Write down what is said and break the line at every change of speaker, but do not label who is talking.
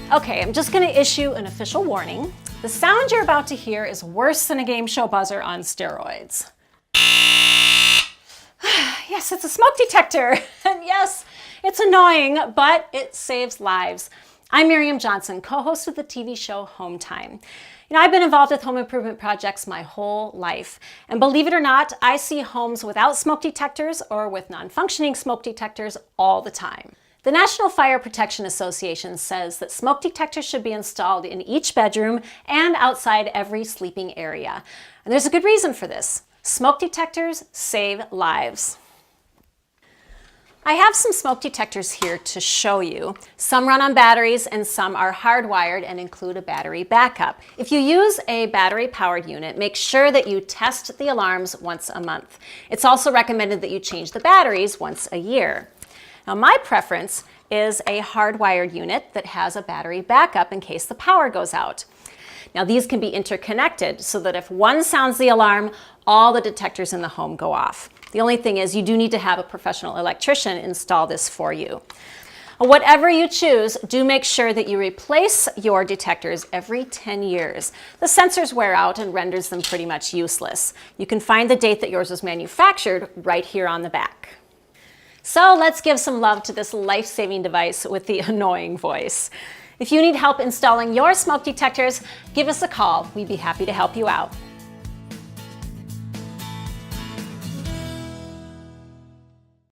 Okay, I'm just gonna issue an official warning. The sound you're about to hear is worse than a game show buzzer on steroids. Yes, it's a smoke detector. And yes, it's annoying, but it saves lives. I'm Miriam Johnson, co-host of the TV show Home Time. I've been involved with home improvement projects my whole life. And believe it or not, I see homes without smoke detectors or with non-functioning smoke detectors all the time. The National Fire Protection Association says that smoke detectors should be installed in each bedroom and outside every sleeping area. And there's a good reason for this. Smoke detectors save lives. I have some smoke detectors here to show you. Some run on batteries and some are hardwired and include a battery backup. If you use a battery-powered unit, make sure that you test the alarms once a month. It's also recommended that you change the batteries once a year. Now, my preference is a hardwired unit that has a battery backup in case the power goes out. Now, these can be interconnected so that if one sounds the alarm, all the detectors in the home go off. The only thing is you do need to have a professional electrician install this for you. Whatever you choose, do make sure that you replace your detectors every 10 years. The sensors wear out and renders them pretty much useless. You can find the date that yours was manufactured right here on the back. So let's give some love to this life-saving device with the annoying voice. If you need help installing your smoke detectors, give us a call. We'd be happy to help you out.